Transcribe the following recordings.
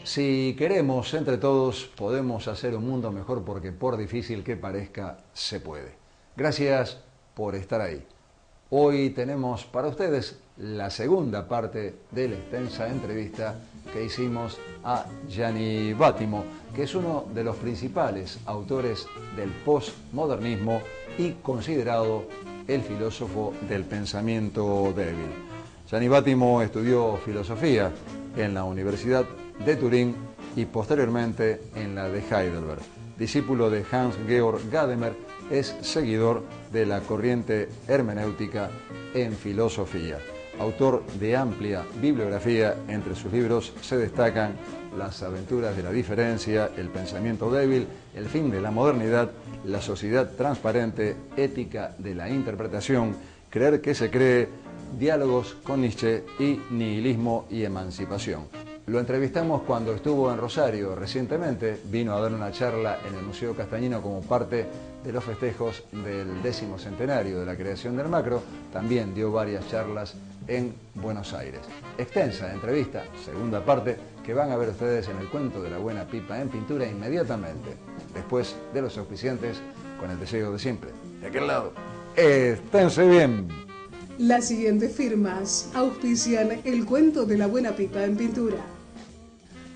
Si queremos entre todos, podemos hacer un mundo mejor porque por difícil que parezca, se puede. Gracias por estar ahí. Hoy tenemos para ustedes la segunda parte de la extensa entrevista que hicimos a Gianni Vattimo, que es uno de los principales autores del postmodernismo y considerado el filósofo del pensamiento débil. Gianni Vattimo estudió filosofía en la Universidad de Turín y posteriormente en la de Heidelberg. Discípulo de Hans-Georg Gadamer, es seguidor de la corriente hermenéutica en filosofía. Autor de amplia bibliografía, entre sus libros se destacan Las aventuras de la diferencia, El pensamiento débil, El fin de la modernidad, La sociedad transparente, Ética de la interpretación, Creer que se cree, Diálogos con Nietzsche y Nihilismo y emancipación. Lo entrevistamos cuando estuvo en Rosario recientemente, vino a dar una charla en el Museo Castañino como parte de los festejos del 10º centenario de la creación del Macro, también dio varias charlas en Buenos Aires. Extensa entrevista, segunda parte, que van a ver ustedes en el cuento de la buena pipa en pintura inmediatamente, después de los auspiciantes, con el deseo de siempre. De aquel lado, esténse bien. Las siguientes firmas auspician el cuento de la buena pipa en pintura.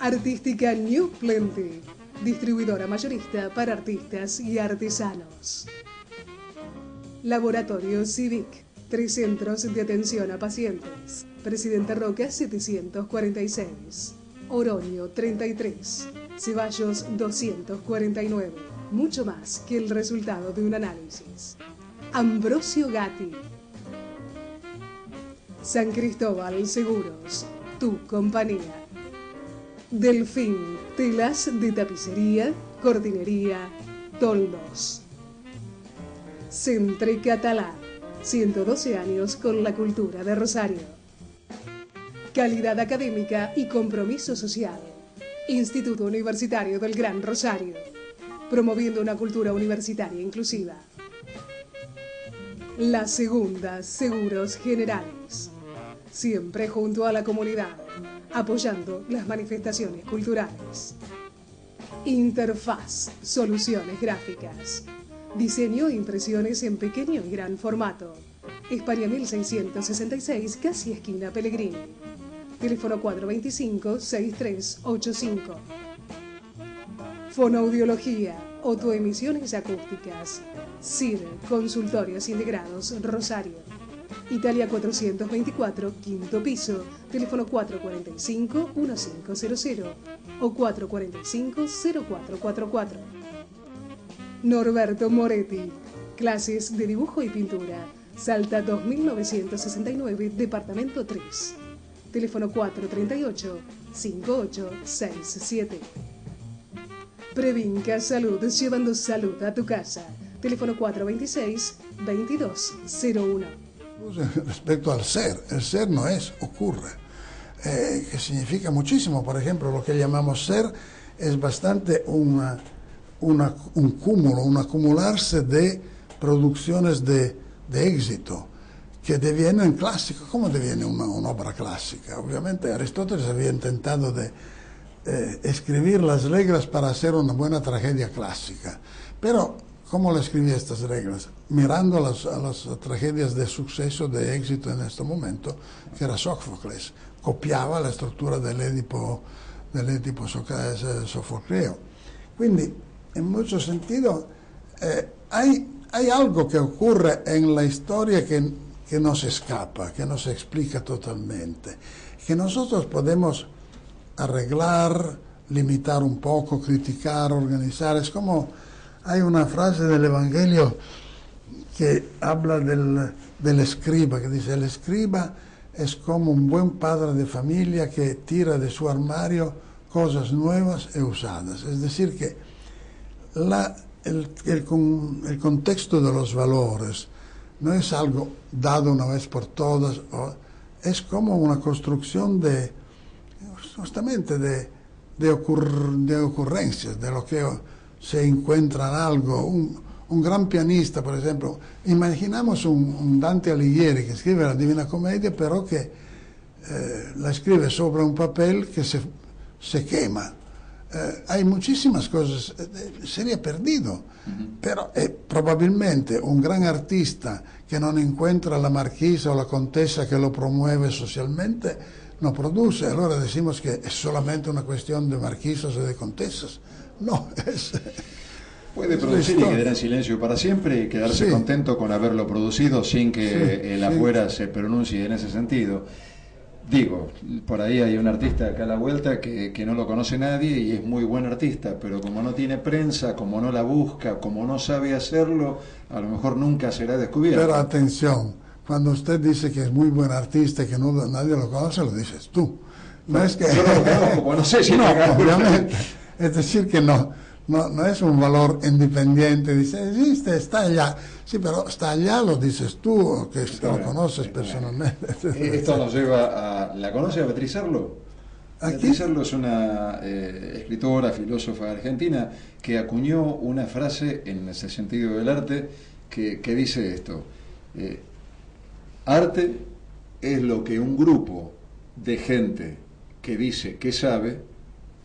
Artística New Plenty, distribuidora mayorista para artistas y artesanos. Laboratorio Civic, 3 centros de atención a pacientes. Presidente Roca 746, Oroño 33, Ceballos 249. Mucho más que el resultado de un análisis. Ambrosio Gatti. San Cristóbal Seguros, tu compañía. Delfín, telas de tapicería, cortinería, toldos. Centre Catalá, 112 años con la cultura de Rosario. Calidad académica y compromiso social. Instituto Universitario del Gran Rosario, promoviendo una cultura universitaria inclusiva. La Segunda Seguros Generales, siempre junto a la comunidad, apoyando las manifestaciones culturales. Interfaz, soluciones gráficas, diseño e impresiones en pequeño y gran formato. España 1666, casi esquina Pellegrini. Teléfono 425-6385. Fonoaudiología, autoemisiones acústicas. CIR, Consultorios Integrados, Rosario. Italia 424, quinto piso, teléfono 445-1500 o 445-0444. Norberto Moretti, clases de dibujo y pintura, Salta 2969, departamento 3, teléfono 438-5867. Previnca Salud, llevando salud a tu casa, teléfono 426-2201. Respecto al ser, el ser no es, ocurre, que significa muchísimo. Por ejemplo, lo que llamamos ser es bastante un cúmulo, un acumularse de producciones de éxito que devienen clásicos. ¿Cómo deviene una obra clásica? Obviamente Aristóteles había intentado de escribir las reglas para hacer una buena tragedia clásica, pero ¿cómo le escribía estas reglas? Mirando a las tragedias de suceso, de éxito en este momento, que era Sófocles. Copiava la estructura dell'Edipo sofocleo. Quindi, en mucho sentido, hay algo que ocurre en la historia que nos escapa, que nos explica totalmente, que nosotros podemos arreglar, limitar un poco, criticar, organizar. Es como hay una frase del Evangelio que habla del escriba, que dice: el escriba es como un buen padre de familia que tira de su armario cosas nuevas y usadas. Es decir, que el contexto de los valores no es algo dado una vez por todas, es como una construcción justamente de ocurrencias, de lo que se encuentra en algo. Un gran pianista, por ejemplo, imaginamos un Dante Alighieri que escribe la Divina Comedia, pero que la escribe sobre un papel que se se quema. Hay muchísimas cosas, sería perdido. Pero probabilmente un gran artista que non encuentra la marquisa o la contessa che lo promueve socialmente no produce. Allora decimos que es solamente una cuestión de marquisas o de contesas. No, puede producir y quedar en silencio para siempre y quedarse contento con haberlo producido sin que el afuera se pronuncie en ese sentido. Digo, por ahí hay un artista acá a la vuelta que no lo conoce nadie y es muy buen artista, pero como no tiene prensa, como no la busca, como no sabe hacerlo, a lo mejor nunca será descubierto. Pero atención, cuando usted dice que es muy buen artista y que no, nadie lo conoce, lo dices tú. No es que... Yo no lo conozco, pues no sé si... No, obviamente. Es decir, que no es un valor independiente, dice, existe, está allá. Sí, pero está allá, lo dices tú, o que lo conoces personalmente. Esto nos lleva a... ¿La conoce a Beatriz Arlo? Beatriz Arlo es una escritora, filósofa argentina, que acuñó una frase en ese sentido del arte que dice esto: arte es lo que un grupo de gente que dice que sabe,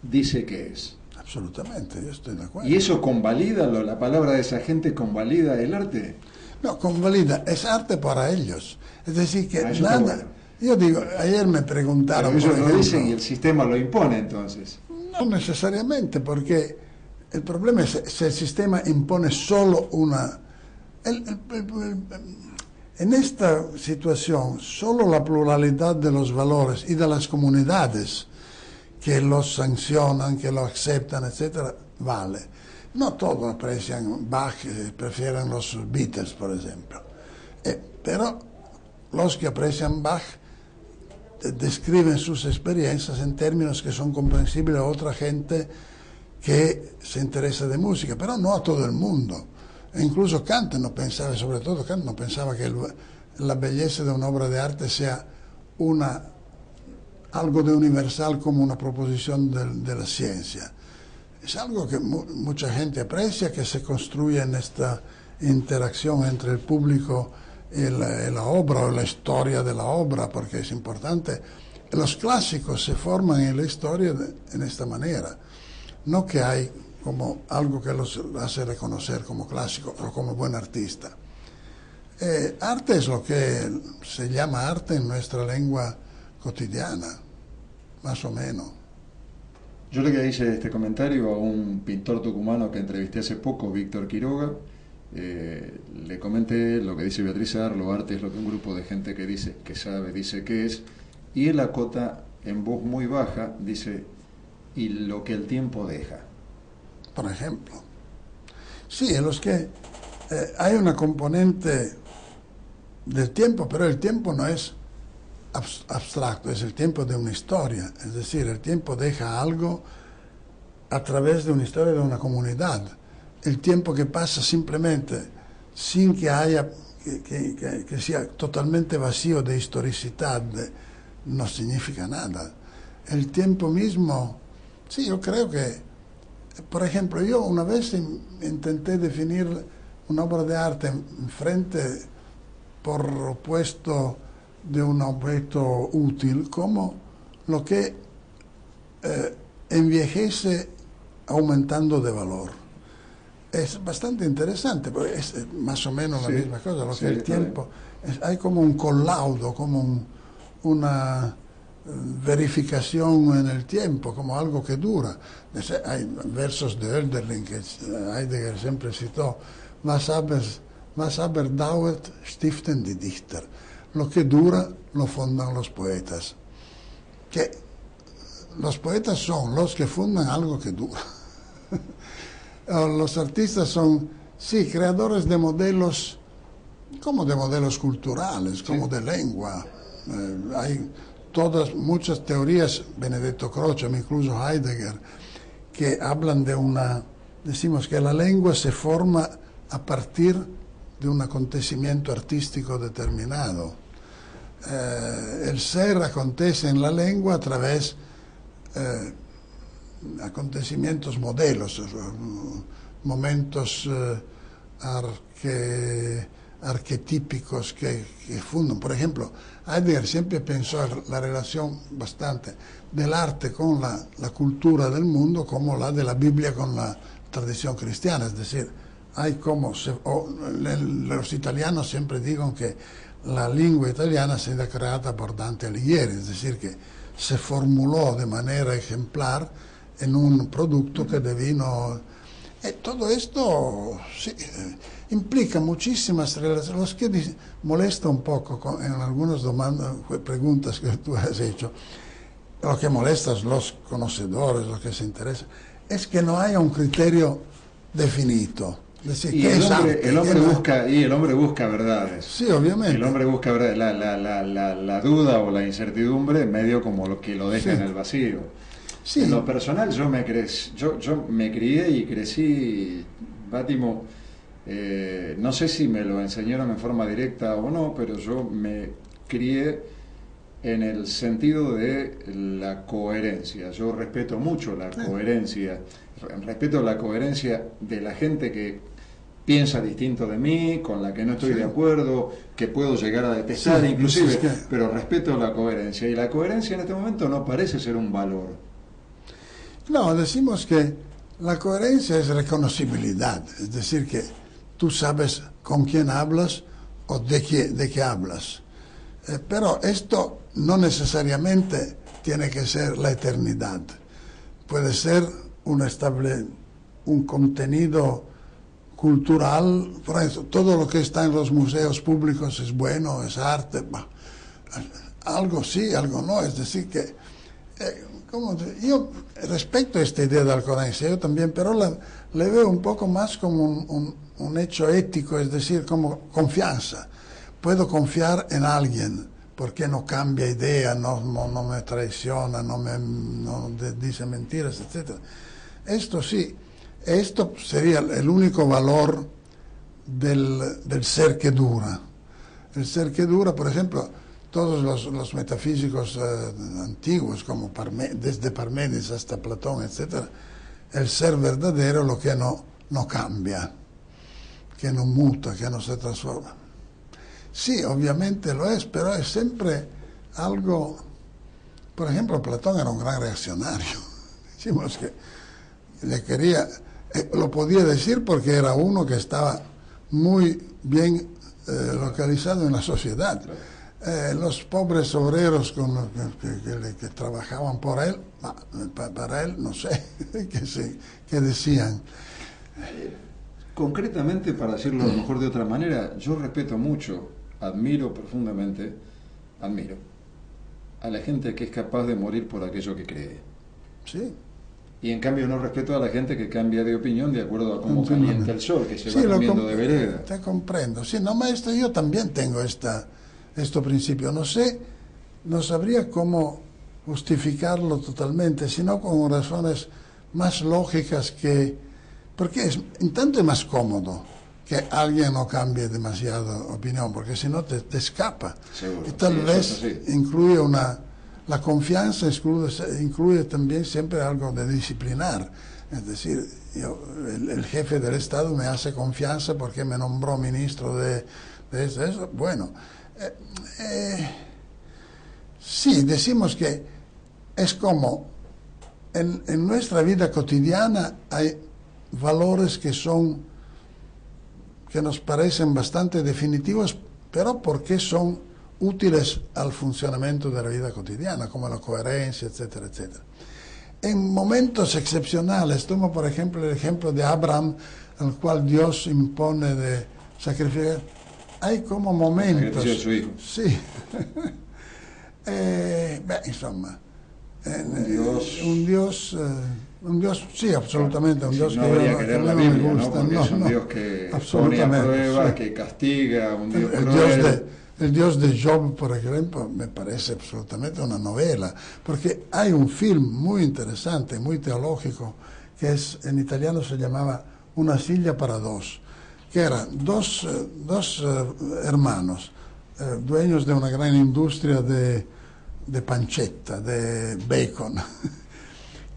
dice que es. Absolutamente, yo estoy de acuerdo. ¿Y eso convalida, la palabra de esa gente convalida el arte? No, convalida, es arte para ellos. Es decir, que nada... Bueno. Yo digo, ayer me preguntaron... Pero ellos lo dicen y el sistema lo impone entonces. No necesariamente, porque el problema es si el sistema impone solo una... En esta situación, solo la pluralidad de los valores y de las comunidades que los sancionan, que lo aceptan, etcétera, vale. No todos aprecian Bach, prefieren los Beatles, por ejemplo. Pero los que aprecian Bach describen sus experiencias en términos que son comprensibles a otra gente que se interesa de música, pero no a todo el mundo. E incluso Kant no pensaba, sobre todo Kant no pensaba que la belleza de una obra de arte sea algo de universal como una proposición de la ciencia. Es algo que mucha gente aprecia, que se construye en esta interacción entre el público y la obra o la historia de la obra, porque es importante. Los clásicos se forman en la historia en esta manera, no que hay como algo que los hace reconocer como clásico o como buen artista. Arte es lo que se llama arte en nuestra lengua cotidiana, más o menos. Yo le hice este comentario a un pintor tucumano que entrevisté hace poco, Víctor Quiroga. Le comenté lo que dice Beatriz Arlo: arte es lo que un grupo de gente que dice que sabe, dice que es, y él acota en voz muy baja, dice, y lo que el tiempo deja. Por ejemplo. Sí, en los que hay una componente del tiempo, pero el tiempo no es abstracto, es el tiempo de una historia, es decir, el tiempo deja algo a través de una historia de una comunidad. El tiempo que pasa simplemente sin que haya que sea totalmente vacío de historicidad no significa nada. El tiempo mismo, sí, yo creo que, por ejemplo, yo una vez intenté definir una obra de arte frente por opuesto de un objeto útil como lo que envejece aumentando de valor. Es bastante interesante, porque es más o menos la misma cosa, lo que el tiempo... hay como un collaudo, como una verificación en el tiempo, como algo que dura. Hay versos de Hölderlin que Heidegger siempre citó: was aber dauert, stiften die Dichter. Lo que dura lo fundan los poetas. Que los poetas son los que fundan algo que dura. Los artistas son, sí, creadores de modelos, como de modelos culturales, como de lengua. Hay muchas teorías, Benedetto Croce, incluso Heidegger, que hablan decimos que la lengua se forma a partir de un acontecimiento artístico determinado. El ser acontece en la lengua a través de acontecimientos arquetípicos que fundan. Por ejemplo, Heidegger siempre pensó la relación bastante del arte con la cultura del mundo como la de la Biblia con la tradición cristiana, es decir, hay como los italianos siempre dicono che la lingua italiana è stata creata por Dante Alighieri, es decir, que se formuló de manera ejemplar en un producto que devino. Todo esto sí, implica muchísimas relaciones. Los que molesta un poco en algunas preguntas que tú has hecho, lo que molesta a los conocedores, los que se interesan, es que no haya un criterio definido. Decir, y el hombre busca verdades. Sí, obviamente. El hombre busca verdades. La duda o la incertidumbre medio como lo que lo deja en el vacío. Sí. En lo personal yo me crié y crecí, Bátimo, no sé si me lo enseñaron en forma directa o no, pero yo me crié en el sentido de la coherencia. Yo respeto mucho la coherencia, respeto la coherencia de la gente que piensa distinto de mí, con la que no estoy de acuerdo, que puedo llegar a detestar inclusive, pero respeto la coherencia. Y la coherencia en este momento no parece ser un valor. No, decimos que la coherencia es reconocibilidad, es decir, que tú sabes con quién hablas o de qué hablas. Pero esto no necesariamente tiene que ser la eternidad. Puede ser un contenido cultural, por eso, todo lo que está en los museos públicos es bueno, es arte, algo sí, algo no, es decir que yo respeto esta idea de la coherencia, yo también, pero le veo un poco más como un hecho ético, es decir, como confianza. Puedo confiar en alguien porque no cambia idea, no me traiciona, no dice mentiras, etc. Esto sí. Esto sería el único valor del ser que dura. El ser que dura, por ejemplo, todos los metafísicos antiguos, como desde Parménides hasta Platón, etc., el ser verdadero lo que no cambia, que no muta, que no se transforma. Sí, obviamente lo es, pero es siempre algo. Por ejemplo, Platón era un gran reaccionario. Decimos que le quería. Lo podía decir porque era uno que estaba muy bien localizado en la sociedad. Los pobres obreros que trabajaban por él, para él, no sé qué decían. Concretamente, para decirlo a lo mejor de otra manera, yo respeto mucho, admiro profundamente, a la gente que es capaz de morir por aquello que cree. Sí. Y en cambio no respeto a la gente que cambia de opinión de acuerdo a cómo calienta el sol, que se va cambiando de vereda. Te comprendo. Sí, no, maestro, yo también tengo este principio. No sé, no sabría cómo justificarlo totalmente, sino con razones más lógicas porque en tanto es más cómodo que alguien no cambie demasiado opinión, porque si no te escapa. Seguro, y tal vez incluye la confianza incluye también siempre algo de disciplinar. Es decir, el jefe del Estado me hace confianza porque me nombró ministro de eso. Bueno, sí, decimos que es como en nuestra vida cotidiana hay valores que nos parecen bastante definitivos, pero porque son útiles al funcionamiento de la vida cotidiana, como la coherencia, etcétera, etcétera. En momentos excepcionales, tomo por ejemplo el ejemplo de Abraham, al cual Dios impone de sacrificar. Hay como momentos. Sacrificio de su hijo. Sí. Insomma, un Dios, sí, absolutamente, un Dios no habría que leer la Biblia, me gusta, ¿no? Porque es un Dios que pone a prueba, que castiga, un Dios cruel. El Dios de Job, por ejemplo, me parece absolutamente una novela, porque hay un film muy interesante, muy teológico, que en italiano se llamaba Una silla para dos, que eran dos hermanos, dueños de una gran industria de pancetta, de bacon,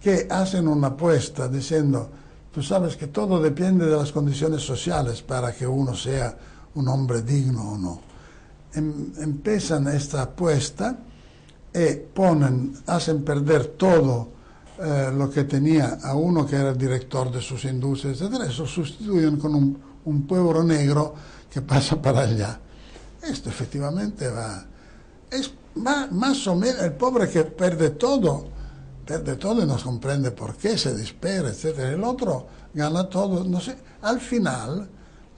que hacen una apuesta diciendo, tú sabes que todo depende de las condiciones sociales para que uno sea un hombre digno o no. Empiezan esta apuesta y hacen perder todo lo que tenía a uno que era el director de sus industrias, etc. Eso sustituyen con un pueblo negro que pasa para allá. Esto efectivamente va más o menos, el pobre que pierde todo y no comprende por qué, se desespera, etc. El otro gana todo, no sé. Al final,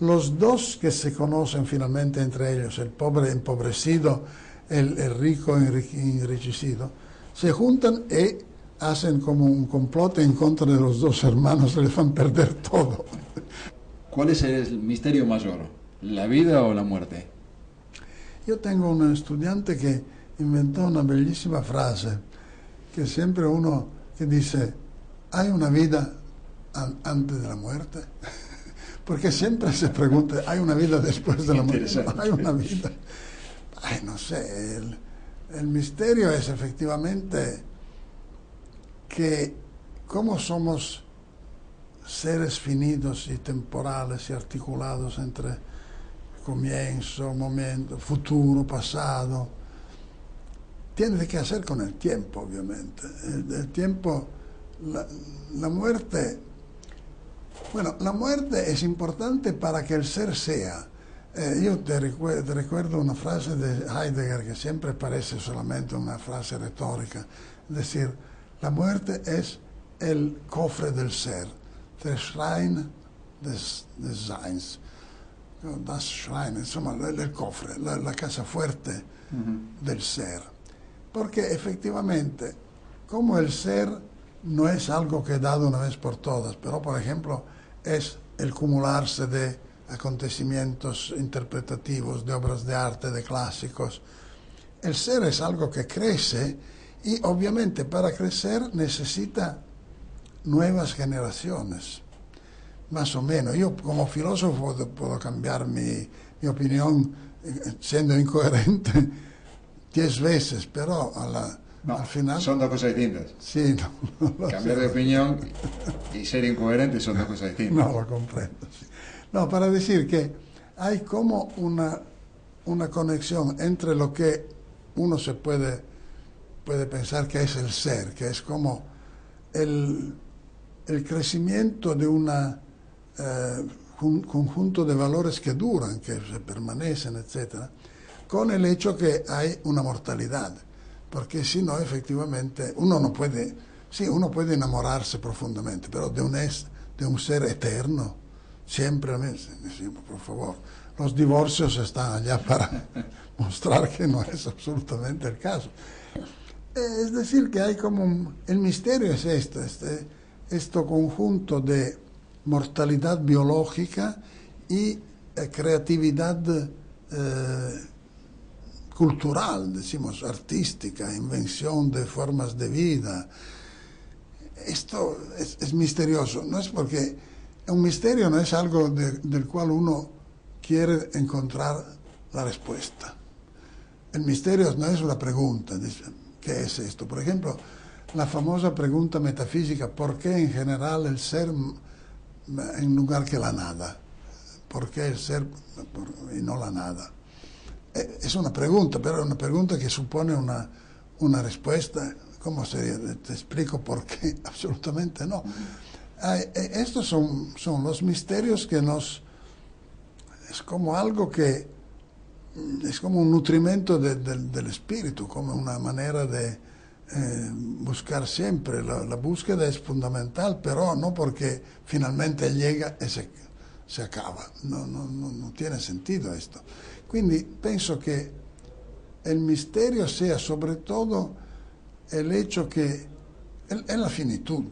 los dos que se conocen finalmente entre ellos, el pobre empobrecido, el rico enriquecido, se juntan y hacen como un complot en contra de los dos hermanos, les van a perder todo. ¿Cuál es el misterio mayor? ¿La vida o la muerte? Yo tengo un estudiante que inventó una bellísima frase, que siempre uno que dice, ¿hay una vida antes de la muerte? Porque siempre se pregunta, ¿hay una vida después de la muerte? ¿Hay una vida? Ay, no sé, el misterio es efectivamente que como somos seres finitos y temporales y articulados entre comienzo, momento, futuro, pasado, tiene que hacer con el tiempo, obviamente. El tiempo, la muerte, bueno, la muerte es importante para que el ser sea. Yo te recuerdo una frase de Heidegger que siempre parece solamente una frase retórica, es decir, la muerte es el cofre del ser, der Schrein des Seins, das Schrein, insomma, el cofre, la casa fuerte del ser. Porque efectivamente, como el ser no es algo que es dado una vez por todas, pero por ejemplo es el cumularse de acontecimientos interpretativos, de obras de arte, de clásicos. El ser es algo que crece y obviamente para crecer necesita nuevas generaciones, más o menos. Yo como filósofo puedo cambiar mi opinión siendo incoherente 10 veces, pero al final... Son dos cosas distintas. Sí, Cambiar de opinión y ser incoherente son dos cosas distintas. No lo comprendo. Sí. No, para decir que hay como una conexión entre lo que uno se puede pensar que es el ser, que es como el crecimiento de un conjunto de valores que duran, que se permanecen, etc., con el hecho que hay una mortalidad, porque si no, efectivamente, uno puede enamorarse profundamente, pero de un ser eterno, siempre, por favor, los divorcios están allá para mostrar que no es absolutamente el caso. Es decir, que hay como el misterio es este conjunto de mortalidad biológica y creatividad cultural, decimos, artística, invención de formas de vida. Esto es misterioso, no es porque un misterio no es algo del cual uno quiere encontrar la respuesta. El misterio no es una pregunta, ¿qué es esto? Por ejemplo, la famosa pregunta metafísica, ¿por qué en general el ser en lugar que la nada? ¿Por qué el ser y no la nada? Es una pregunta, pero es una pregunta que supone una respuesta. ¿Cómo sería? Te explico por qué. Absolutamente no. Estos son los misterios que es como algo que es como un nutrimento del espíritu, como una manera de buscar siempre. La búsqueda es fundamental, pero no porque finalmente llega y se acaba. No tiene sentido esto. Quindi penso che il misterio sia soprattutto el hecho que es la finitud.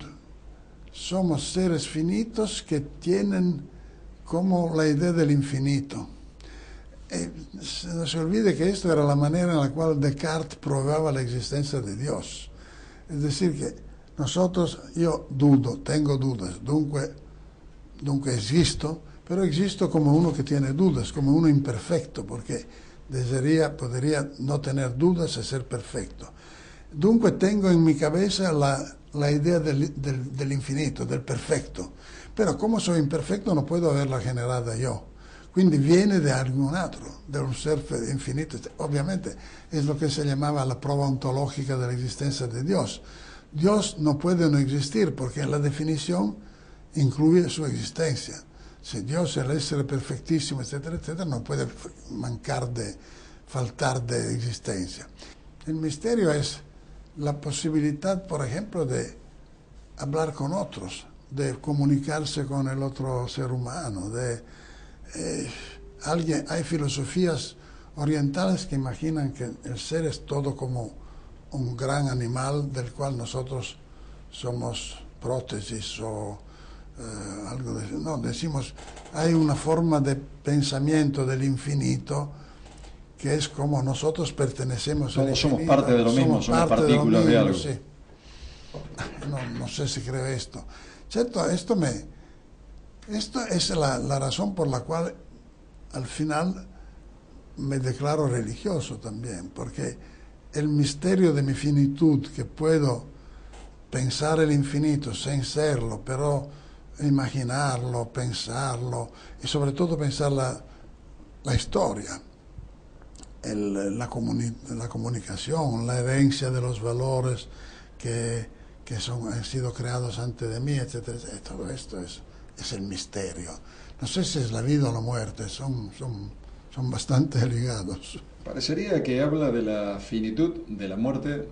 Somos seres finitos que tienen como la idea del infinito. No se olvide que esto era la manera en la cual Descartes probaba la existencia de Dios. Es decir, que yo dudo, tengo dudas, dunque existo, pero existo como uno que tiene dudas, como uno imperfecto, porque podría no tener dudas y ser perfecto. Dunque tengo en mi cabeza la idea del infinito, del perfecto, pero como soy imperfecto no puedo haberla generada yo. quindi viene de algún altro, de un ser infinito. Obviamente es lo que se llamaba la prueba ontológica de la existencia de Dios. Dios no puede no existir porque la definición incluye su existencia. Si Dios es el ser perfectísimo, etcétera, etcétera, no puede faltar de existencia. El misterio es la posibilidad, por ejemplo, de hablar con otros, de comunicarse con el otro ser humano. Hay filosofías orientales que imaginan que el ser es todo como un gran animal del cual nosotros somos prótesis o algo de eso. No, decimos, hay una forma de pensamiento del infinito que es como nosotros pertenecemos al infinito. Somos parte de lo mismo, somos partículas de algo. Sí. No sé si creo esto. Cierto, esto es la razón por la cual al final me declaro religioso también, porque el misterio de mi finitud, que puedo pensar el infinito sin serlo, pero imaginarlo, pensarlo, y sobre todo pensar la historia, la comunicación, la herencia de los valores que han sido creados antes de mí, etcétera, etcétera. Todo esto es el misterio. No sé si es la vida o la muerte, son bastante ligados. Parecería que habla de la finitud, de la muerte,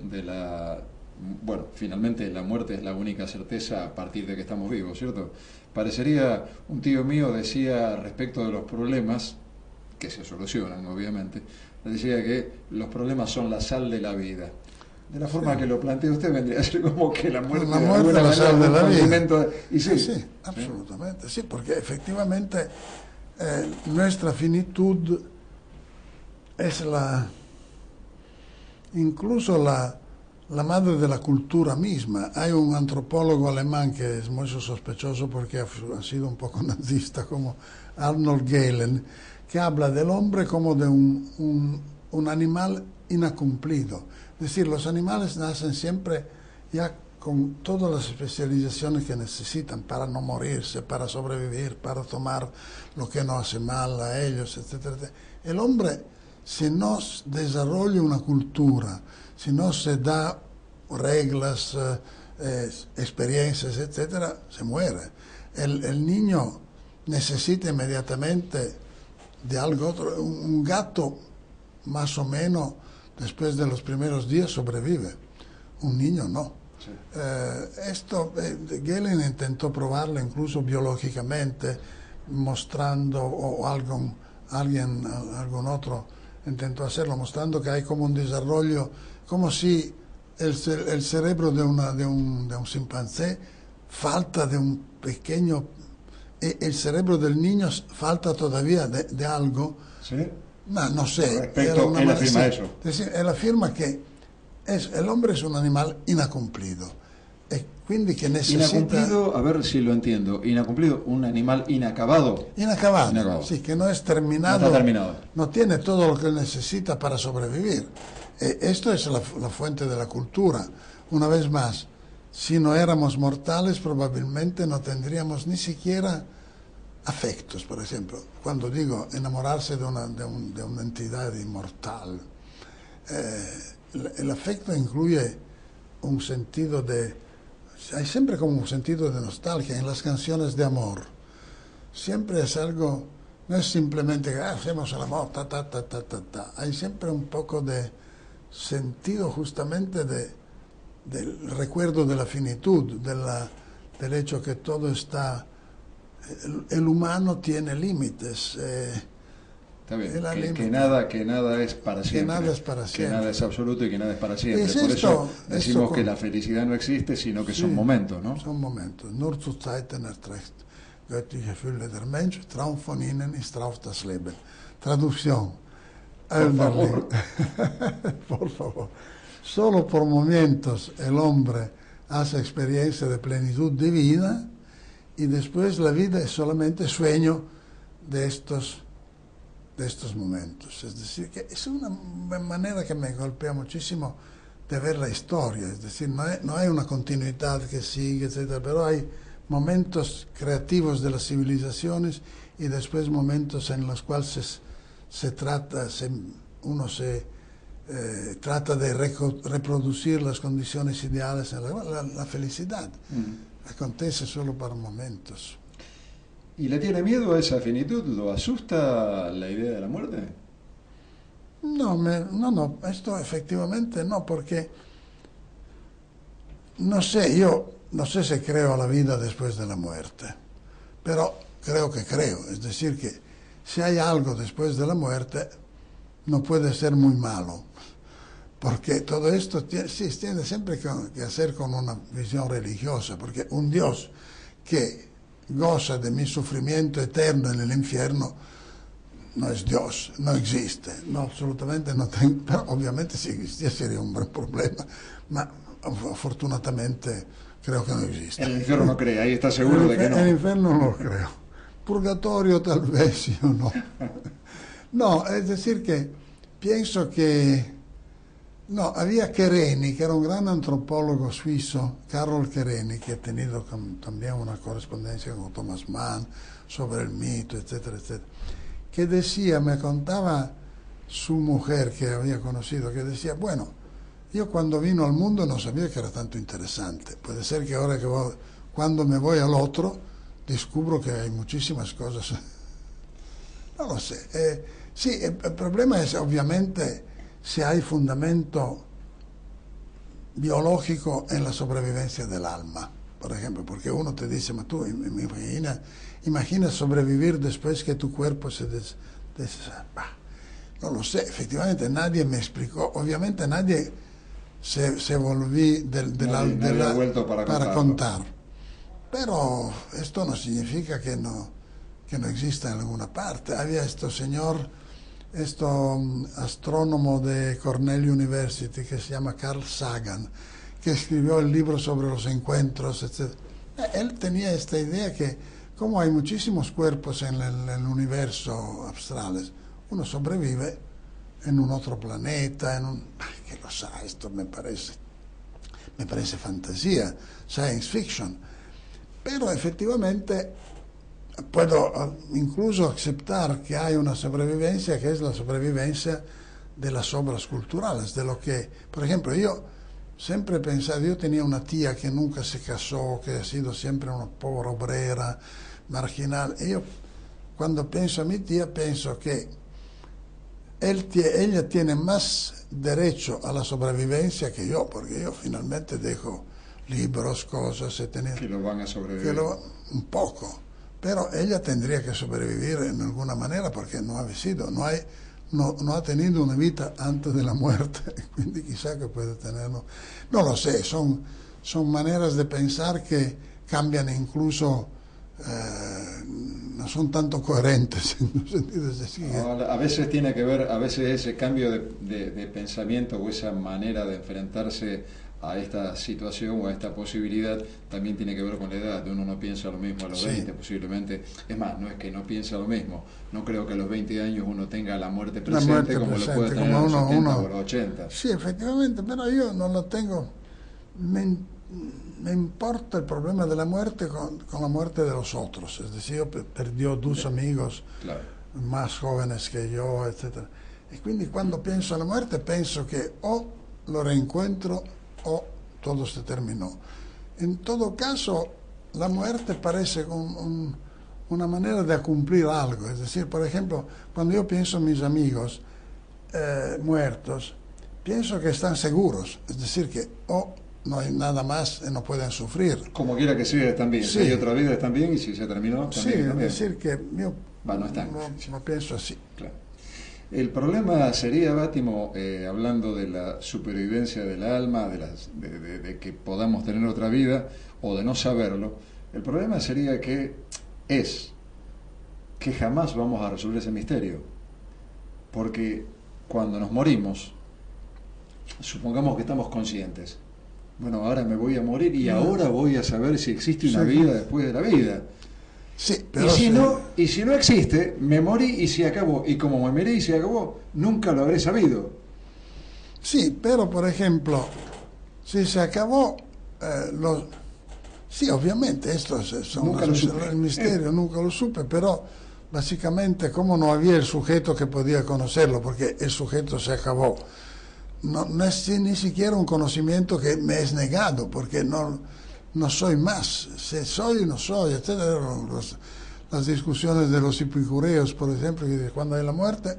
bueno, finalmente la muerte es la única certeza a partir de que estamos vivos, ¿cierto? Parecería, un tío mío decía respecto de los problemas, que se solucionan obviamente, decía que los problemas son la sal de la vida. De la forma que lo plantea usted, vendría a ser como que la muerte es la sal de la vida. Y sí, absolutamente, sí, porque efectivamente nuestra finitud es incluso la madre de la cultura misma. Hay un antropólogo alemán que es muy sospechoso porque ha sido un poco nazista, como Arnold Gehlen, que habla del hombre como de un animal inacumplido. Es decir, los animales nacen siempre ya con todas las especializaciones que necesitan para no morirse, para sobrevivir, para tomar lo que no hace mal a ellos, etcétera, etcétera. El hombre, si no desarrolla una cultura, si no se da reglas, experiencias, etcétera, se muere. El niño necesita inmediatamente de algo otro. Un gato, más o menos, después de los primeros días sobrevive. Un niño no. Sí. Gehlen intentó probarlo incluso biológicamente, mostrando, o algún otro intentó hacerlo, mostrando que hay como un desarrollo, como si el cerebro de un chimpancé falta de un pequeño, el cerebro del niño falta todavía de algo. ¿Sí? No sé. Él afirma eso. Es decir, él afirma que el hombre es un animal inacumplido. Quindi que necesita... Inacumplido, a ver si lo entiendo. Inacumplido, un animal inacabado. Inacabado. Sí, que no es terminado. No está terminado. No tiene todo lo que necesita para sobrevivir. Esto es la fuente de la cultura. Una vez más, si no éramos mortales, probablemente no tendríamos ni siquiera afectos, por ejemplo. Cuando digo enamorarse de una entidad inmortal, el afecto incluye un sentido hay siempre como un sentido de nostalgia en las canciones de amor. Siempre es algo, no es simplemente que hacemos el amor, Hay siempre un poco de sentido justamente del recuerdo de la finitud, del hecho que todo está... El humano tiene límites. Está bien, que nada es para siempre. Que nada es para siempre. Que nada es absoluto y que nada es para siempre. Es Por eso decimos esto que la felicidad no existe, sino que son momentos, ¿no? Son momentos. Nur zu Zeiten erträgt göttliche Fülle der Mensch, Traum von ihnen ist Traum das Leben. Traducción. Por favor. Por favor. Solo por momentos el hombre hace experiencia de plenitud de vida y después la vida es solamente sueño de estos momentos. Es decir, que es una manera que me golpea muchísimo de ver la historia. Es decir, no hay una continuidad que sigue, etcétera, pero hay momentos creativos de las civilizaciones y después momentos en los cuales uno se trata de reproducir las condiciones ideales en la felicidad. Acontece solo para momentos. ¿Y le tiene miedo a esa finitud? ¿Lo asusta la idea de la muerte? No, esto efectivamente no, porque no sé, yo no sé si creo a la vida después de la muerte, pero creo que creo, es decir, que si hay algo después de la muerte, no puede ser muy malo, porque todo esto tiene siempre que hacer con una visión religiosa, porque un Dios que goza de mi sufrimiento eterno en el infierno no es Dios, no existe, no, absolutamente no tengo, pero ovviamente si existiera sería un gran problema, ma afortunadamente creo que no existe. En el infierno no cree, ahí está seguro de que no. En el infierno no lo creo. Purgatorio tal vez, yo no. No, es decir que pienso que no, había Kereni, que era un gran antropólogo suizo, Carol Kereni, que ha tenido también una correspondencia con Thomas Mann sobre el mito, etcétera, etcétera, que decía, me contaba su mujer que había conocido, que decía, bueno, yo cuando vino al mundo no sabía que era tanto interesante. Puede ser que ahora cuando me voy al otro, descubro que hay muchísimas cosas. No lo sé. Sí, el problema es obviamente si hay fundamento biológico en la sobrevivencia del alma, por ejemplo, porque uno te dice, ma tú imagina sobrevivir después que tu cuerpo se no lo sé, efectivamente nadie me explicó, obviamente nadie se volví para contar, pero esto no significa que no exista en alguna parte. Había astrónomo de Cornell University que se llama Carl Sagan, que escribió el libro sobre los encuentros, etc. Él tenía esta idea que como hay muchísimos cuerpos en el universo astrales, uno sobrevive en un otro planeta, que lo sa, esto me parece fantasía, science fiction, pero efectivamente puedo incluso aceptar que hay una sobrevivencia que es la sobrevivencia de las obras culturales, de lo que, por ejemplo, yo siempre he pensado, yo tenía una tía que nunca se casó, que ha sido siempre una pobre obrera, marginal, y yo cuando pienso a mi tía pienso que ella tiene más derecho a la sobrevivencia que yo, porque yo finalmente dejo libros, cosas, he tenido, que lo van a sobrevivir. Un poco. Pero ella tendría que sobrevivir en alguna manera porque no ha tenido una vida antes de la muerte, quindi quizá que puede tenerlo. No lo sé, son maneras de pensar que cambian incluso, no son tanto coherentes en los sentidos de sí. A veces tiene que ver, a veces ese cambio de pensamiento o esa manera de enfrentarse a esta situación o a esta posibilidad también tiene que ver con la edad. Uno no piensa lo mismo a los 20 posiblemente, es más, no es que no piensa lo mismo, no creo que a los 20 años uno tenga la muerte presente como lo puede tener a los 70 o a los 80. Sí, efectivamente, pero yo no lo tengo, me importa el problema de la muerte con la muerte de los otros, es decir, yo perdió dos amigos más jóvenes que yo, etcétera, y quindi cuando pienso a la muerte penso que o lo reencuentro o todo se terminó. En todo caso, la muerte parece una manera de cumplir algo. Es decir, por ejemplo, cuando yo pienso en mis amigos muertos, pienso que están seguros. Es decir, que no hay nada más y no pueden sufrir. Como quiera que sea, están bien. Sí. Si hay otra vida, están bien, y si se terminó, también. Sí, es decir que yo no pienso así. Claro. El problema sería, Bátimo, hablando de la supervivencia del alma, de que podamos tener otra vida o de no saberlo, el problema sería que jamás vamos a resolver ese misterio. Porque cuando nos morimos, supongamos que estamos conscientes. Bueno, ahora me voy a morir y ahora voy a saber si existe una vida después de la vida. Sí, pero y si no existe, me morí y se acabó. Y como me morí y se acabó, nunca lo habré sabido. Sí, pero por ejemplo, si se acabó, Sì, ovviamente, esto Nunca lo supe. el misterio, nunca lo supe, pero básicamente como no había el sujeto que podía conocerlo, porque el sujeto se acabó. No es ni siquiera un conocimiento que me es negado, porque no soy más. Si soy, no soy, etc. Las discusiones de los epicureos, por ejemplo, que dicen, cuando hay la muerte,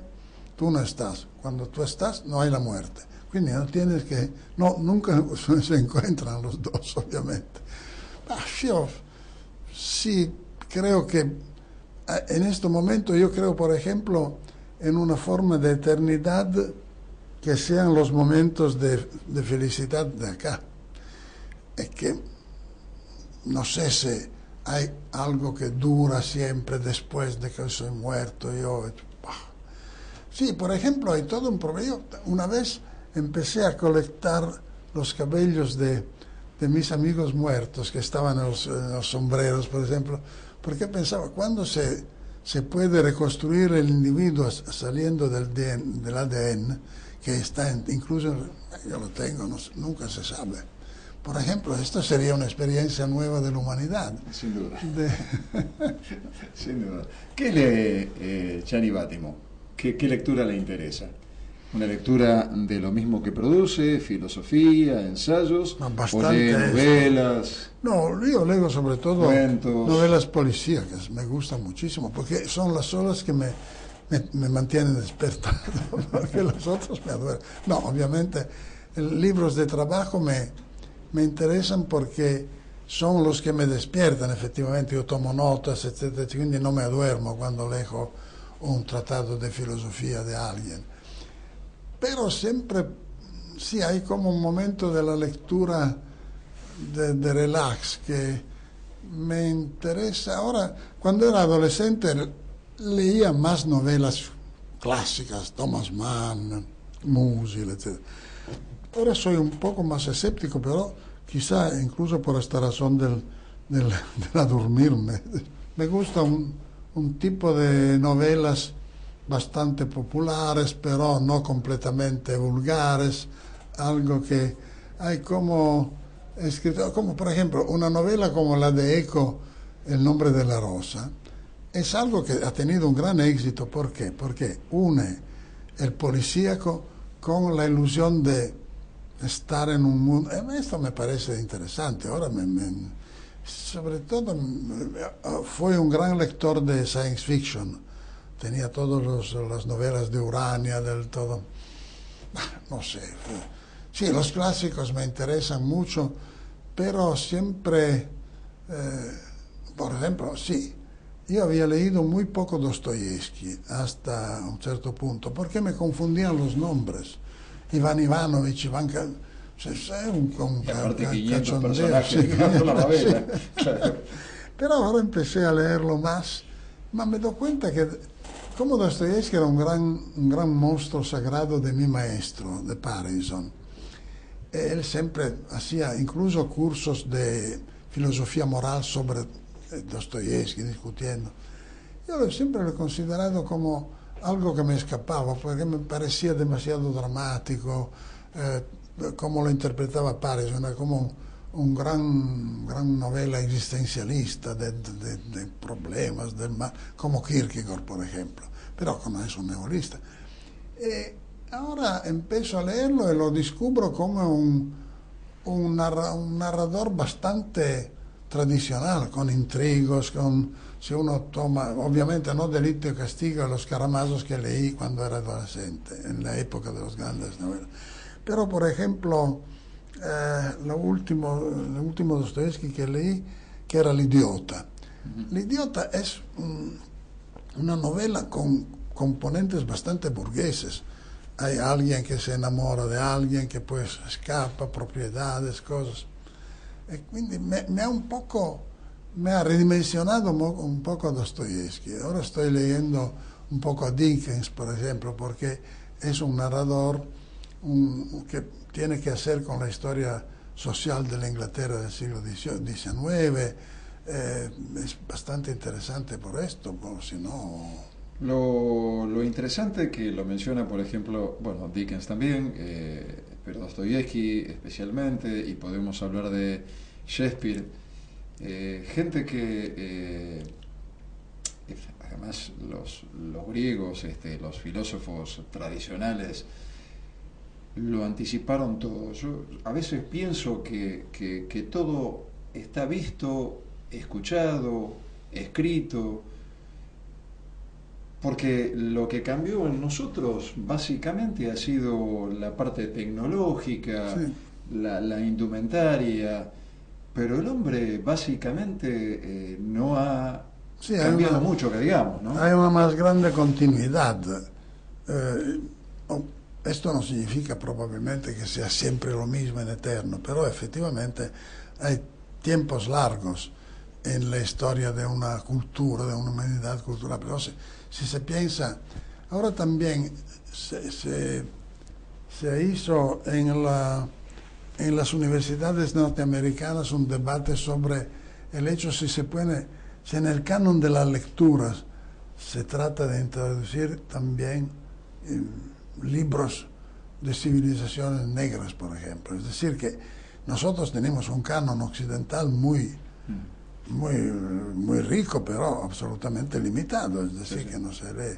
tú no estás. Cuando tú estás, no hay la muerte. Quindi no tienes que... No, nunca se encuentran los dos, obviamente. Yo sí creo que en este momento, yo creo, por ejemplo, en una forma de eternidad que sean los momentos de felicidad de acá. Es que no sé si hay algo que dura siempre después de que soy muerto. Sí, por ejemplo, hay todo un problema. Una vez empecé a colectar los cabellos de mis amigos muertos que estaban en los sombreros, por ejemplo, porque pensaba, ¿cuándo se puede reconstruir el individuo saliendo del ADN, que está incluso, yo lo tengo, nunca se sabe? Por ejemplo, esto sería una experiencia nueva de la humanidad. Sin duda. Sin duda. ¿Qué lee Gianni Vattimo? ¿Qué lectura le interesa? ¿Una lectura de lo mismo que produce, filosofía, ensayos, o lee novelas? No, yo leo sobre todo cuentos, novelas policíacas, me gustan muchísimo, porque son las solas que me mantienen despertado, porque los otros me aduermen. No, obviamente, libros de trabajo me interesan porque son los que me despiertan, efectivamente, yo tomo notas, etcétera, quindi no me aduermo cuando leo un tratado de filosofía de alguien. Pero siempre, sí, hay como un momento de la lectura de relax que me interesa. Ahora, cuando era adolescente, leía más novelas clásicas, Thomas Mann, Musil, etc. Ahora soy un poco más escéptico, pero quizá incluso por esta razón de la dormirme. Me gusta un tipo de novelas bastante populares, pero no completamente vulgares, algo que hay como escrito, como por ejemplo una novela como la de Eco, El nombre de la rosa, es algo que ha tenido un gran éxito. ¿Por qué? Porque une el policíaco con la ilusión de estar en un mundo. Esto me parece interesante. Ahora sobre todo fue un gran lector de science fiction. Tenía todas las novelas de Urania, del todo. No sé. Sí, los clásicos me interesan mucho, pero siempre, por ejemplo, sí, yo había leído muy poco Dostoyevsky hasta un cierto punto, porque me confundían los nombres. Iván Ivanovich, Iván... un aparte 500 cachondeo, personajes sí, de la novela. Claro. Pero ahora empecé a leerlo más, me doy cuenta que como Dostoyevsky era un gran monstruo sagrado de mi maestro, de Parison. Él siempre hacía incluso cursos de filosofía moral sobre Dostoyevsky, discutiendo. Yo siempre lo he considerado como algo que me escapaba, porque me parecía demasiado dramático, como lo interpretaba Parison, era como un gran novela existencialista de problemas, del mal, como Kierkegaard, por ejemplo, pero no es un neolista. Ahora empiezo a leerlo y lo descubro como un narrador bastante tradicional, con intrigos, si uno toma, obviamente no Delito y Castigo, los Karamazov que leí cuando era adolescente, en la época de los grandes novelas. Pero, por ejemplo, lo último Dostoyevsky que leí, que era L'Idiota. L'Idiota es una novela con componentes bastante burgueses. Hay alguien que se enamora de alguien, que pues escapa, propiedades, cosas. E quindi me ha redimensionado un poco a Dostoyevsky. Ahora estoy leyendo un poco a Dickens, por ejemplo, porque es un narrador que tiene que hacer con la historia social de la Inglaterra del siglo XIX. Es bastante interesante por esto, porque si no... Lo interesante que lo menciona, por ejemplo, bueno, Dickens también, pero Dostoyevsky especialmente, y podemos hablar de Shakespeare, Gente que, además los griegos, los filósofos tradicionales, lo anticiparon todo. Yo a veces pienso que todo está visto, escuchado, escrito, porque lo que cambió en nosotros básicamente ha sido la parte tecnológica, sí, la indumentaria, pero el hombre básicamente no ha cambiado mucho, que digamos, ¿no? Hay una más grande continuidad. Esto no significa probablemente que sea siempre lo mismo en eterno, pero efectivamente hay tiempos largos en la historia de una cultura, de una humanidad cultural. Pero si se piensa, ahora también se hizo en las universidades norteamericanas un debate sobre el hecho si en el canon de las lecturas se trata de introducir también libros de civilizaciones negras, por ejemplo. Es decir, que nosotros tenemos un canon occidental muy rico, pero absolutamente limitado, es decir, sí, que no se lee.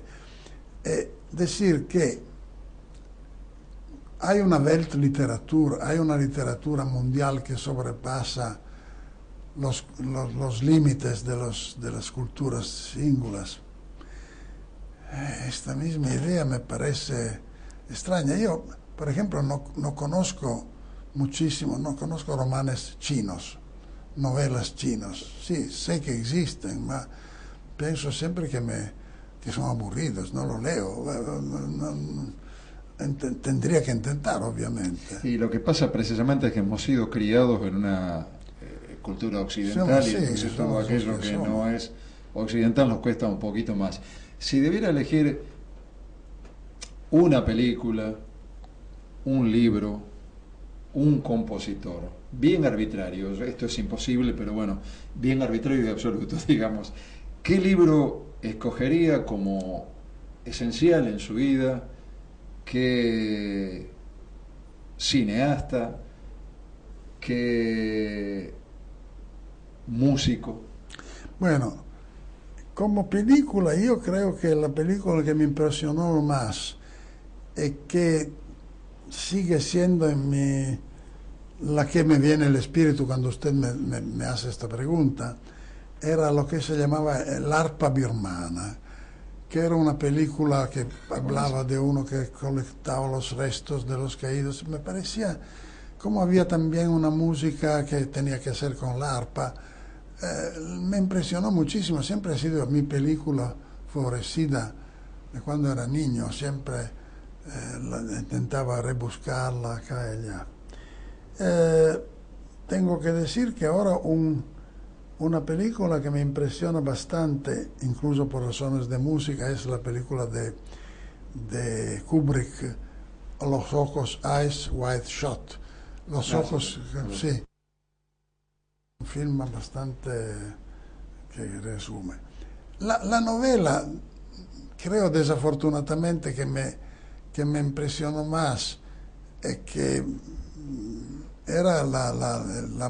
Decir que hay una Weltliteratur, hay una literatura mundial que sobrepasa los límites de las culturas singulares. Esta misma idea me parece extraña. Yo, por ejemplo, no conozco muchísimo, no conozco romanes chinos, novelas chinas. Sí, sé que existen, pero pienso siempre que son aburridos, no lo leo. Tendría que intentar, obviamente. Y lo que pasa precisamente es que hemos sido criados en una cultura occidental, y entonces todo aquello que no es occidental nos cuesta un poquito más. Si debiera elegir una película, un libro, un compositor, bien arbitrario, esto es imposible, pero bueno, bien arbitrario y absoluto, digamos, ¿qué libro escogería como esencial en su vida? ¿Qué cineasta? ¿Qué músico? Bueno, como película, yo creo que la película que me impresionó más y que sigue siendo la que me viene el espíritu cuando usted me hace esta pregunta, era lo que se llamaba El arpa birmana, que era una película que hablaba de uno que colectaba los restos de los caídos. Me parecía, como había también una música que tenía que hacer con la arpa, me impresionó muchísimo. Siempre ha sido mi película favorecida de cuando era niño, siempre intentaba rebuscarla acá y allá. Tengo que decir que ahora una película que me impresiona bastante, incluso por razones de música, es la película de Kubrick, Los ojos, Eyes Wide Shut. Los ojos, sí. Un film bastante que resume. La novela, creo desafortunadamente que me impresionó más, que era la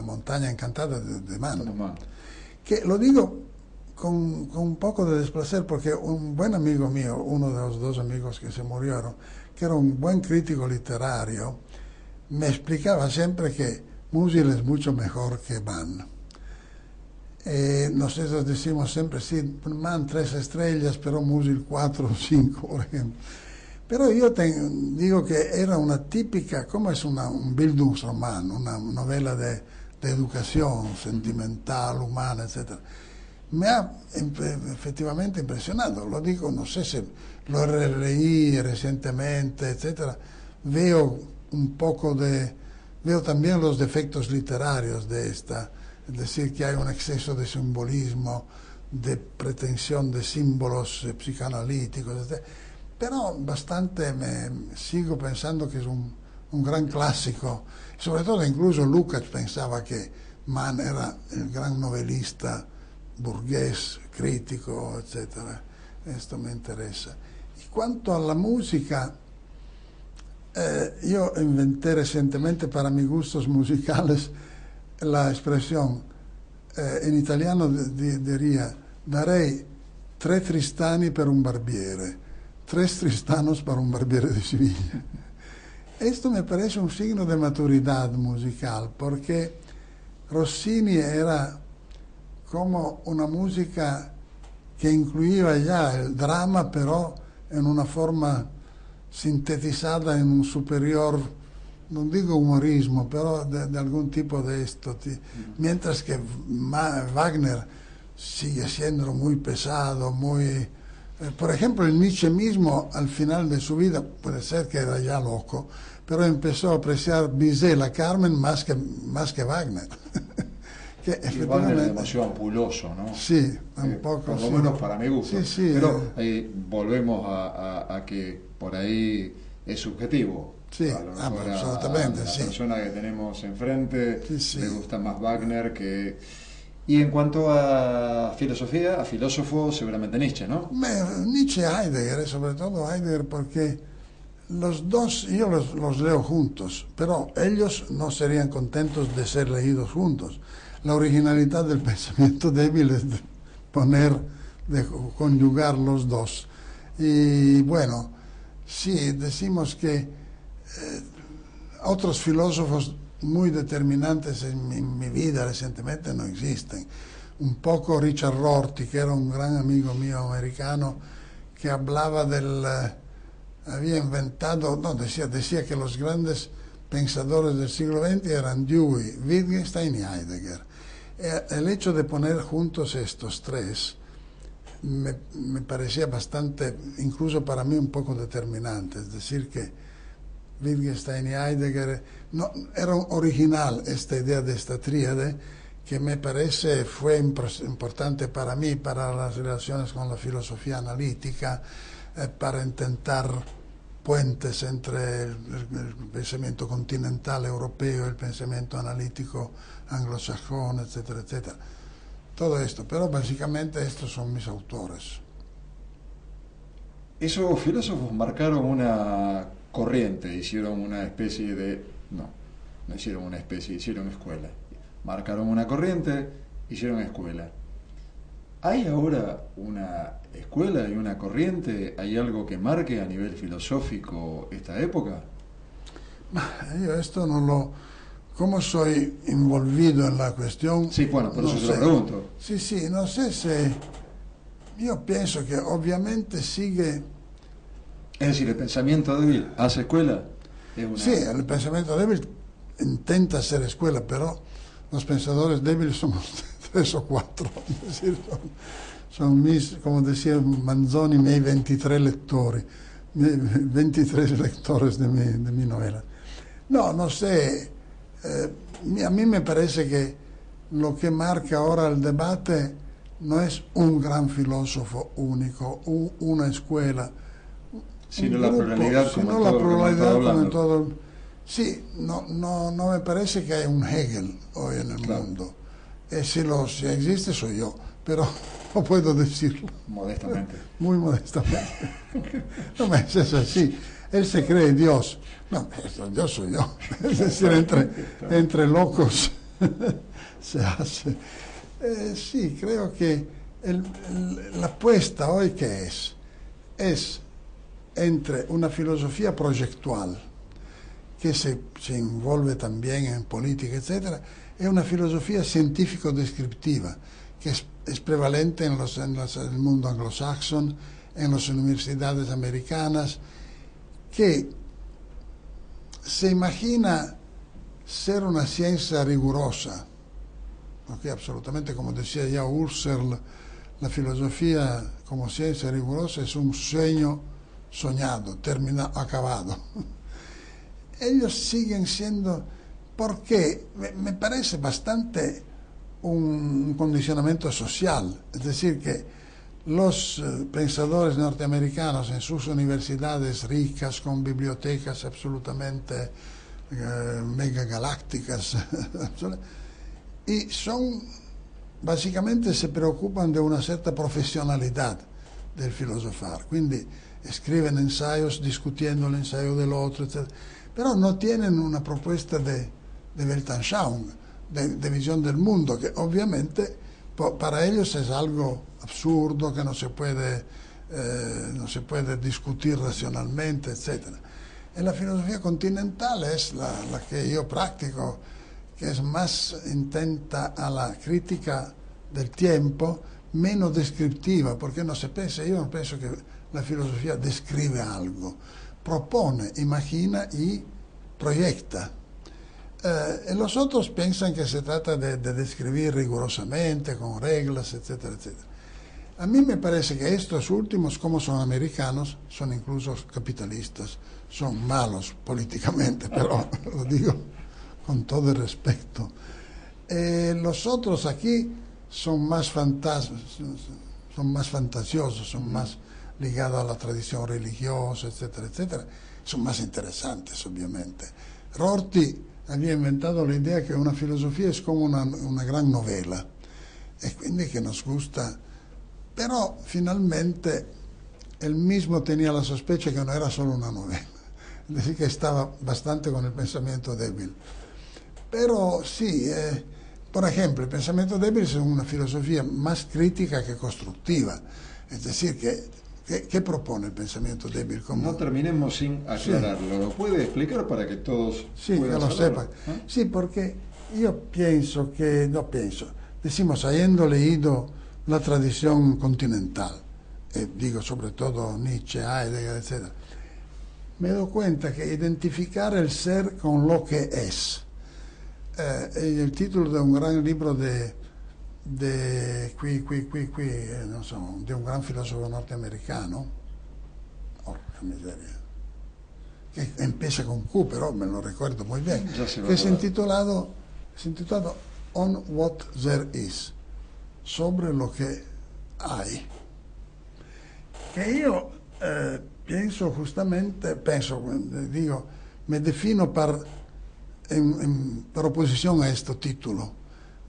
montaña encantada de Mann. Que lo digo con un poco de desplacer, porque un buen amigo mío, uno de los dos amigos que se murieron, que era un buen crítico literario, me explicaba siempre que Musil es mucho mejor que Mann. Nosotros decimos siempre, sí, Mann 3 estrellas, pero Musil 4 o 5, por ejemplo. Pero yo digo que era una típica, como es un Bildungsroman, una novela de educación sentimental, humana, etc. Me ha efectivamente impresionado, lo digo, no sé si lo releí recientemente, etc. Veo también los defectos literarios de esta, es decir, que hay un exceso de simbolismo, de pretensión de símbolos psicoanalíticos, etc. Pero bastante sigo pensando que es un gran clásico. Sobre todo incluso Lukács pensaba que Mann era el gran novelista burgués, crítico, etc. Esto me interesa. Y cuanto a la música, yo inventé recientemente para mis gustos musicales la expresión in italiano diría, darei 3 Tristani per un barbiere, 3 Tristanos para un barbiere de Sevilla. Esto me parece un signo de maturidad musical, porque Rossini era como una música que incluía ya el drama, pero en una forma sintetizada en un superior, no digo humorismo, pero de algún tipo de esto. Mientras que Wagner sigue siendo muy pesado, muy... por ejemplo, el Nietzsche mismo, al final de su vida, puede ser que era ya loco, pero empezó a apreciar Bizet, la Carmen, más que Wagner. Que Wagner es demasiado ampuloso, ¿no? Sí, un poco. Por lo menos para mi gusto. Sí, sí, pero volvemos a que por ahí es subjetivo. Sí, absolutamente. A la persona que tenemos enfrente sí. le gusta más Wagner que... Y en cuanto a filosofía, a filósofo, seguramente Nietzsche, ¿no? Nietzsche y Heidegger, sobre todo Heidegger, porque los dos yo los leo juntos, pero ellos no serían contentos de ser leídos juntos. La originalidad del pensamiento débil es de conjugar los dos. Y bueno, sí, decimos que otros filósofos muy determinantes en mi vida recientemente no existen. Un poco Richard Rorty, que era un gran amigo mío americano, que hablaba había inventado, no, decía que los grandes pensadores del siglo XX eran Dewey, Wittgenstein y Heidegger. El hecho de poner juntos estos tres me parecía bastante, incluso para mí, un poco determinante. Es decir, que Wittgenstein y Heidegger, no, era original esta idea de esta tríade, que me parece fue importante para mí, para las relaciones con la filosofía analítica, para intentar puentes entre el pensamiento continental europeo, el pensamiento analítico anglosajón, etcétera, etcétera. Todo esto, pero básicamente estos son mis autores. Esos filósofos marcaron una corriente, hicieron una especie de... No hicieron una especie, hicieron escuela. Marcaron una corriente, hicieron escuela. ¿Hay ahora una escuela y una corriente? ¿Hay algo que marque a nivel filosófico esta época? Yo esto no lo... ¿Cómo soy envolvido en la cuestión? Sí, bueno, por eso se lo pregunto. Sí, no sé si... Yo pienso que obviamente sigue... Es decir, ¿el pensamiento débil hace escuela? Sí, el pensamiento débil intenta hacer escuela, pero los pensadores débiles somos 3 o 4. Es decir, son mis, como decía Manzoni, mis 23 lectores, 23 lectores de mi novela. No sé, a mí me parece que lo que marca ahora el debate no es un gran filósofo único, una escuela, sino la pluralidad, como en todo. Sí, no me parece que haya un Hegel hoy en el mundo. Si existe soy yo, pero no puedo decirlo. Modestamente. Muy modestamente. No es así. Él se cree Dios. No, yo soy yo. Es decir, entre locos se hace. Sí, creo que la apuesta hoy que es entre una filosofía proyectual que se envuelve también en política, etcétera, es una filosofía científico-descriptiva que es prevalente en el mundo anglosaxón, en las universidades americanas, que se imagina ser una ciencia rigurosa, porque absolutamente, como decía ya Husserl, la filosofía como ciencia rigurosa es un sueño soñado, acabado. Ellos siguen siendo, porque me parece bastante un condicionamiento social, es decir, que los pensadores norteamericanos en sus universidades ricas, con bibliotecas absolutamente megagalácticas, y básicamente se preocupan de una cierta profesionalidad del filosofar, quindi escriben ensayos discutiendo el ensayo del otro, etc. Pero no tienen una propuesta de Weltanschauung, de visión del mundo, que obviamente para ellos es algo absurdo, que no se puede discutir racionalmente, etc. En la filosofía continental es la que yo practico, que es más intenta a la crítica del tiempo, menos descriptiva, porque no se piensa, yo no pienso que la filosofía describe algo, propone, imagina y proyecta. Los otros piensan que se trata de describir rigurosamente, con reglas, etcétera, etcétera. A mí me parece que estos últimos, como son americanos, son incluso capitalistas, son malos políticamente, pero lo digo con todo el respeto. Los otros aquí son más fantasiosos, son más ligados a la tradición religiosa, etcétera, etcétera. Son más interesantes, obviamente. Rorty había inventato l'idea che una filosofia è come una gran novela, e quindi che nos gusta, però finalmente él mismo tenía la sospecha que no era solo una novela, es decir, que estaba bastante con el pensamiento débil. Pero sí, por ejemplo, el pensamiento débil es una filosofía más crítica que constructiva, es decir, ¿qué propone el pensamiento débil? No terminemos sin aclararlo. Sí. ¿Lo puede explicar para que todos puedan lo sepan? ¿Eh? Sí, porque yo pienso que, decimos, habiendo leído la tradición continental, digo sobre todo Nietzsche, Heidegger, etc., me doy cuenta que identificar el ser con lo que es, el título de un gran libro de un gran filósofo norteamericano, porca miseria, que empieza con Q, pero me lo recuerdo muy bien, que es intitulado On What There Is, sobre lo que hay. Que yo pienso justamente, digo, me defino per opposición a este título,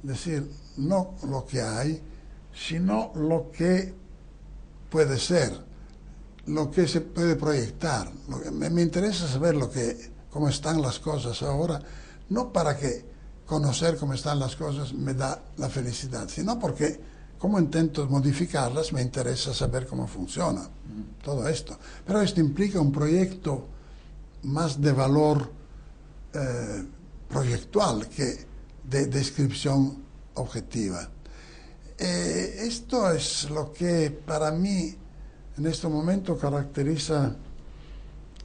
es decir, no lo que hay, sino lo que puede ser, lo que se puede proyectar. Me interesa saber cómo están las cosas ahora, no para que conocer cómo están las cosas me da la felicidad, sino porque como intento modificarlas me interesa saber cómo funciona todo esto. Pero esto implica un proyecto más de valor proyectual que de descripción objetiva. Esto es lo que para mí en este momento caracteriza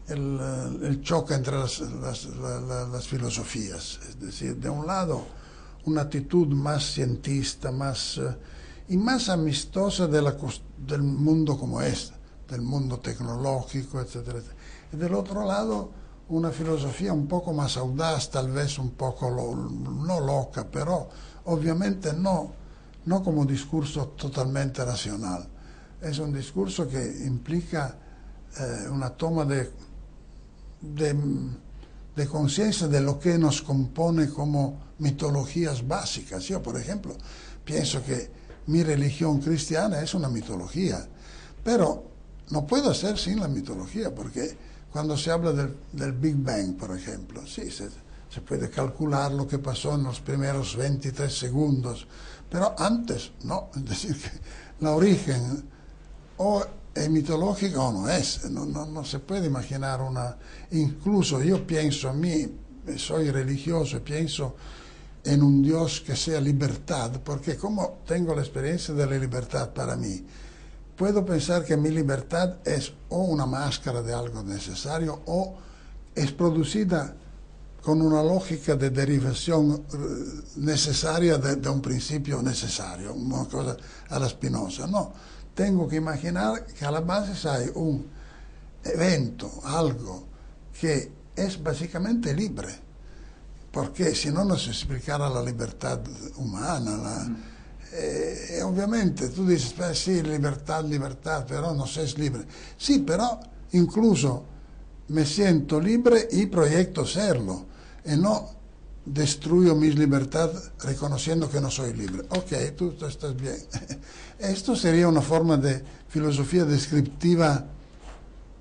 el choque entre las filosofías. Es decir, de un lado una actitud más cientista, y más amistosa del mundo como es, del mundo tecnológico, etcétera, etcétera. Y del otro lado una filosofía un poco más audaz, tal vez un poco no loca, pero obviamente no como discurso totalmente racional. Es un discurso que implica una toma de conciencia de lo que nos compone como mitologías básicas. Yo, por ejemplo, pienso que mi religión cristiana es una mitología, pero no puedo ser sin la mitología, porque cuando se habla del Big Bang, por ejemplo, sí, se puede calcular lo que pasó en los primeros 23 segundos, pero antes no, es decir, que la origen o es mitológica o no es, no se puede imaginar incluso yo pienso a mí, soy religioso y pienso en un Dios que sea libertad, porque como tengo la experiencia de la libertad para mí, puedo pensar que mi libertad es o una máscara de algo necesario o es producida con una lógica de derivación necesaria de un principio necesario, una cosa a la Spinoza. No, tengo que imaginar que a la base hay un evento, algo que es básicamente libre, porque si no se explicara la libertad humana. Ovviamente tu dici, sì, libertà, però non sei libre. Sì, però incluso me siento libre y proyecto serlo, y no destruyo mis libertades reconociendo que no soy libre. Ok, tú estás bien. Esto sería una forma de filosofía descriptiva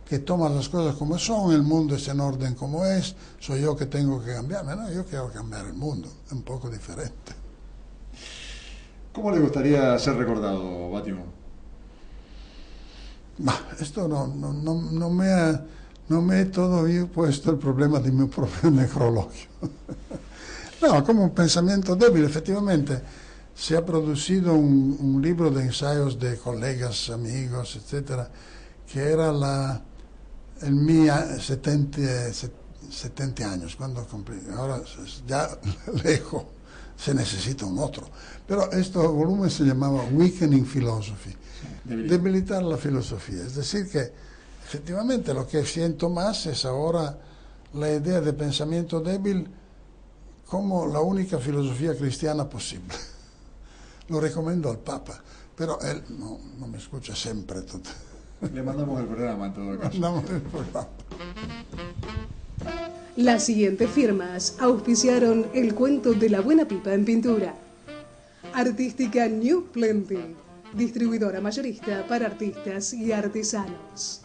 que toma las cosas como son, el mundo es en orden como es, soy yo que tengo que cambiarme. No, yo quiero cambiar el mundo, es un poco diferente. ¿Cómo le gustaría ser recordado, Bátimo? Esto no me he todavía puesto el problema de mi propio necrologio. No, como un pensamiento débil, efectivamente. Se ha producido un libro de ensayos de colegas, amigos, etcétera, que era el mío 70 años, cuando cumplí. Ahora ya lejos, se necesita un otro. Pero este volumen se llamaba Weakening Philosophy, debilitar la filosofía. Es decir, que efectivamente lo que siento más es ahora la idea de pensamiento débil como la única filosofía cristiana posible. Lo recomiendo al Papa, pero él no me escucha siempre. Le mandamos el programa en todo caso. Mandamos el programa. Las siguientes firmas auspiciaron el cuento de la buena pipa en pintura. Artística New Plenty, distribuidora mayorista para artistas y artesanos.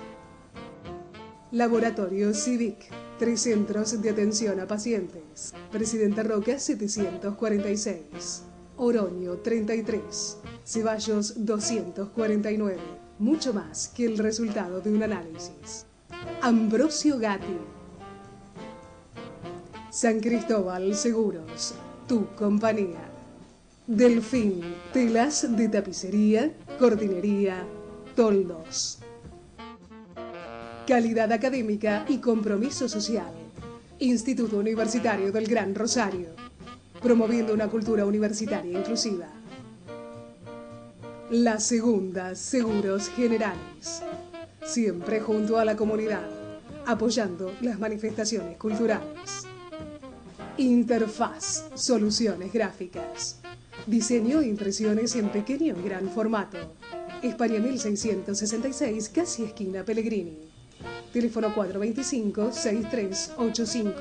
Laboratorio Civic, 3 centros de atención a pacientes. Presidente Roca 746. Oroño 33, Ceballos 249, mucho más que el resultado de un análisis. Ambrosio Gatti. San Cristóbal Seguros, tu compañía. Delfín, telas de tapicería, cortinería, toldos. Calidad académica y compromiso social. Instituto Universitario del Gran Rosario. Promoviendo una cultura universitaria inclusiva. La Segunda, Seguros Generales. Siempre junto a la comunidad, apoyando las manifestaciones culturales. Interfaz, soluciones gráficas. Diseño e impresiones en pequeño y gran formato. España 1666, casi esquina Pellegrini. Teléfono 425-6385.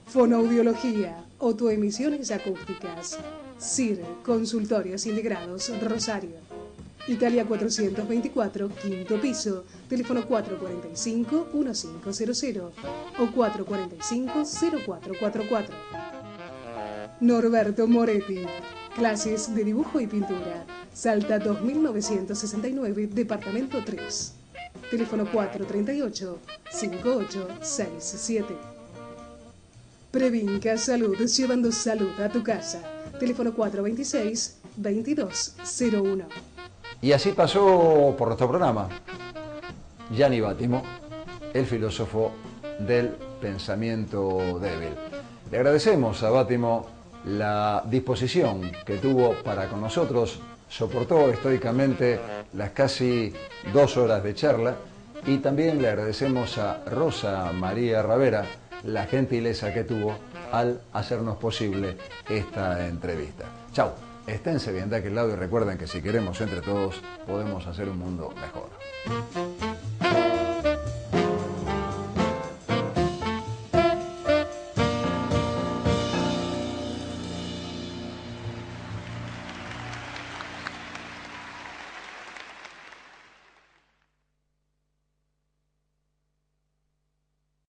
Fonoaudiología, autoemisiones acústicas. CIR, Consultorios Integrados, Rosario. Italia 424, quinto piso. Teléfono 445-1500 o 445-0444. Norberto Moretti. Clases de dibujo y pintura. Salta 2969, departamento 3. Teléfono 438-5867. Previnca Salud, llevando salud a tu casa. Teléfono 426-2201. Y así pasó por nuestro programa Gianni Bátimo, el filósofo del pensamiento débil. Le agradecemos a Bátimo la disposición que tuvo para con nosotros, soportó estoicamente las casi 2 horas de charla, y también le agradecemos a Rosa María Ravera la gentileza que tuvo al hacernos posible esta entrevista. Chau, esténse bien de aquel lado y recuerden que si queremos entre todos podemos hacer un mundo mejor.